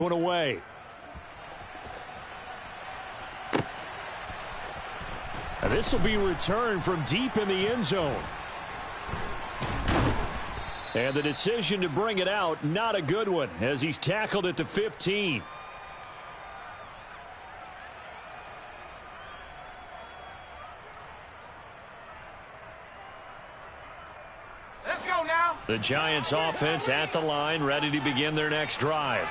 One away. And this will be returned from deep in the end zone. And the decision to bring it out, not a good one, as he's tackled at the 15. Let's go now. The Giants offense at the line, ready to begin their next drive.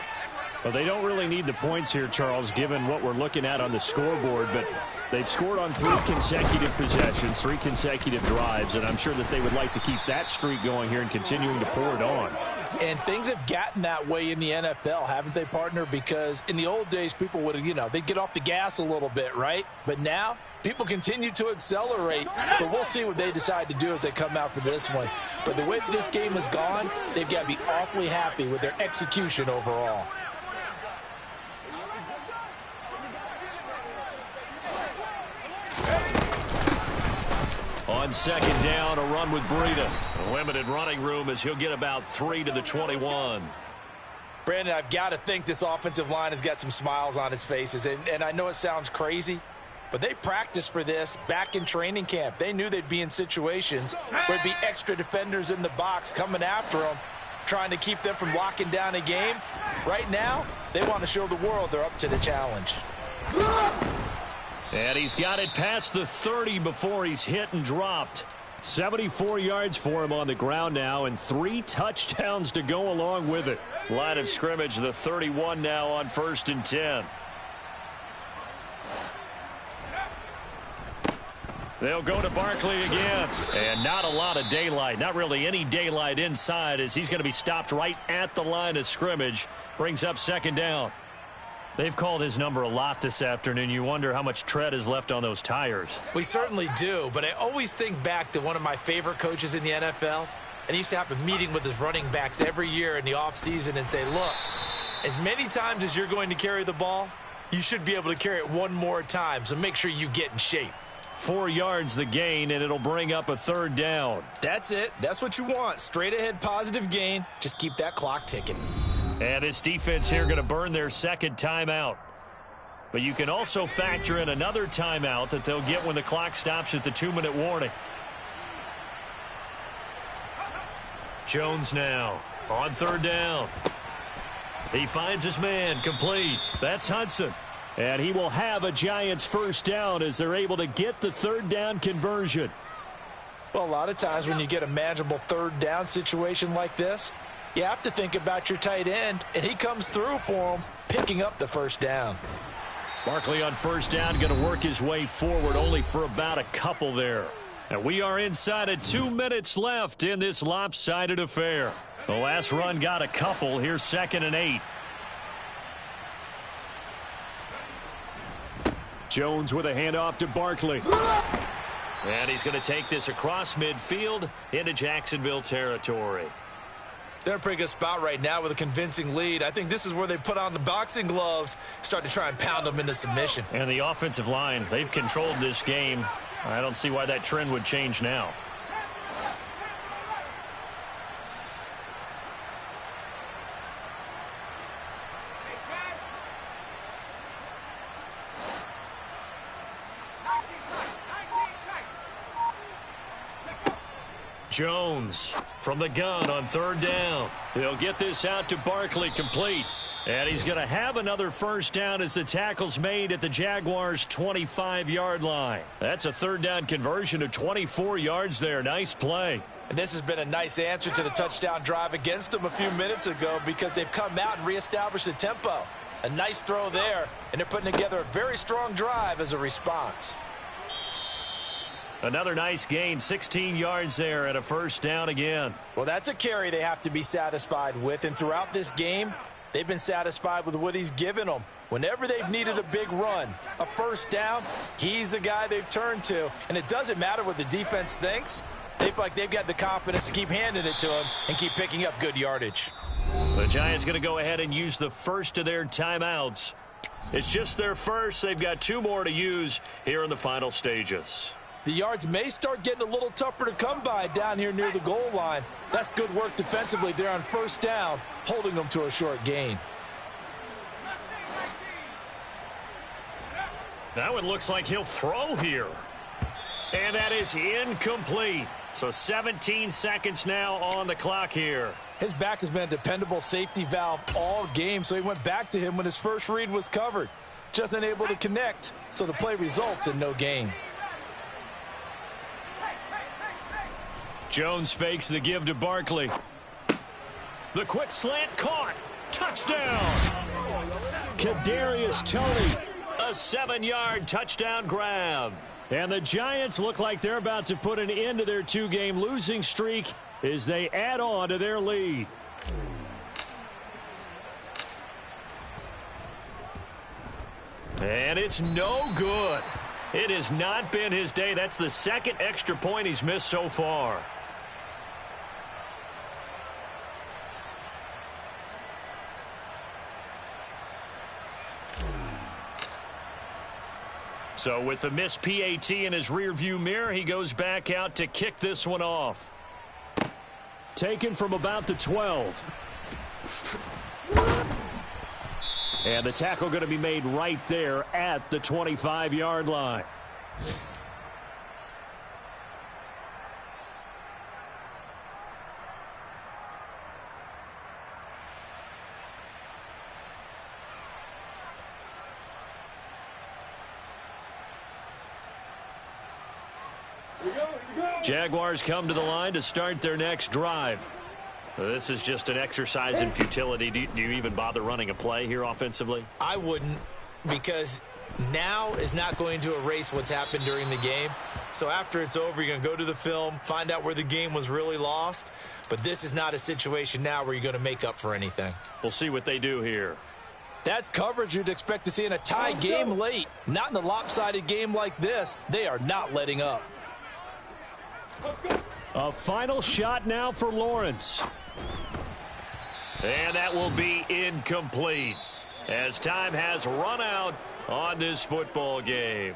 Well, they don't really need the points here, Charles, given what we're looking at on the scoreboard, but they've scored on 3 consecutive possessions, 3 consecutive drives, and I'm sure that they would like to keep that streak going here and continuing to pour it on. And things have gotten that way in the NFL, haven't they, partner? Because in the old days, people would, they'd get off the gas a little bit, right? But now, people continue to accelerate, but we'll see what they decide to do as they come out for this one. But the way this game has gone, they've got to be awfully happy with their execution overall. On second down, a run with Breida. Limited running room as he'll get about 3 to the 21. Brandon, I've got to think this offensive line has got some smiles on its faces. And I know it sounds crazy, but they practiced for this back in training camp. They knew they'd be in situations where there'd be extra defenders in the box coming after them, trying to keep them from locking down a game. Right now, they want to show the world they're up to the challenge. And he's got it past the 30 before he's hit and dropped. 74 yards for him on the ground now, and 3 touchdowns to go along with it. Line of scrimmage, the 31 now on 1st and 10. They'll go to Barkley again. And not a lot of daylight, not really any daylight inside, as he's going to be stopped right at the line of scrimmage. Brings up second down. They've called his number a lot this afternoon. You wonder how much tread is left on those tires. We certainly do, but I always think back to one of my favorite coaches in the NFL. And he used to have a meeting with his running backs every year in the offseason and say, look, as many times as you're going to carry the ball, you should be able to carry it one more time, so make sure you get in shape. 4 yards the gain, and it'll bring up a 3rd down. That's it. That's what you want. Straight ahead positive gain. Just keep that clock ticking. And this defense here going to burn their 2nd timeout. But you can also factor in another timeout that they'll get when the clock stops at the 2-minute warning. Jones now on 3rd down. He finds his man, complete. That's Hudson. And he will have a Giants 1st down as they're able to get the 3rd down conversion. Well, a lot of times when you get a manageable 3rd down situation like this, you have to think about your tight end, and he comes through for him, picking up the 1st down. Barkley on 1st down, going to work his way forward only for about a couple there. And we are inside of 2 minutes left in this lopsided affair. The last run got a couple. Here's 2nd and 8. Jones with a handoff to Barkley. And he's going to take this across midfield into Jacksonville territory. They're in a pretty good spot right now with a convincing lead. I think this is where they put on the boxing gloves, start to try and pound them into submission. And the offensive line, they've controlled this game. I don't see why that trend would change now. Jones from the gun on 3rd down. He'll get this out to Barkley, complete. And he's going to have another 1st down as the tackle's made at the Jaguars' 25-yard line. That's a 3rd down conversion of 24 yards there. Nice play. And this has been a nice answer to the touchdown drive against them a few minutes ago because they've come out and reestablished the tempo. A nice throw there, and they're putting together a very strong drive as a response. Another nice gain, 16 yards there and a 1st down again. Well, that's a carry they have to be satisfied with, and throughout this game, they've been satisfied with what he's given them. Whenever they've needed a big run, a 1st down, he's the guy they've turned to. And it doesn't matter what the defense thinks. They feel like they've got the confidence to keep handing it to him and keep picking up good yardage. The Giants going to go ahead and use the first of their timeouts. It's just their first. They've got 2 more to use here in the final stages. The yards may start getting a little tougher to come by down here near the goal line. That's good work defensively there on 1st down, holding them to a short gain. That one looks like he'll throw here. And that is incomplete. So 17 seconds now on the clock here. His back has been a dependable safety valve all game, so he went back to him when his first read was covered. Just unable to connect, so the play results in no gain. Jones fakes the give to Barkley. The quick slant caught. Touchdown. Kadarius Toney, a 7-yard touchdown grab. And the Giants look like they're about to put an end to their 2-game losing streak as they add on to their lead. And it's no good. It has not been his day. That's the second extra point he's missed so far. So with the missed PAT in his rearview mirror, he goes back out to kick this one off. Taken from about the 12. And the tackle going to be made right there at the 25-yard line. Jaguars come to the line to start their next drive. This is just an exercise in futility. Do you even bother running a play here offensively? I wouldn't, because now is not going to erase what's happened during the game. So after it's over, you're going to go to the film, find out where the game was really lost. But this is not a situation now where you're going to make up for anything. We'll see what they do here. That's coverage you'd expect to see in a tie game late. Not in a lopsided game like this. They are not letting up. A final shot now for Lawrence. And that will be incomplete as time has run out on this football game.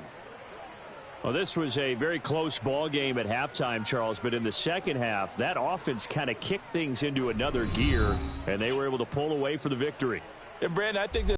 Well, this was a very close ball game at halftime, Charles, but in the second half, that offense kind of kicked things into another gear, and they were able to pull away for the victory. And, Brandon, I think that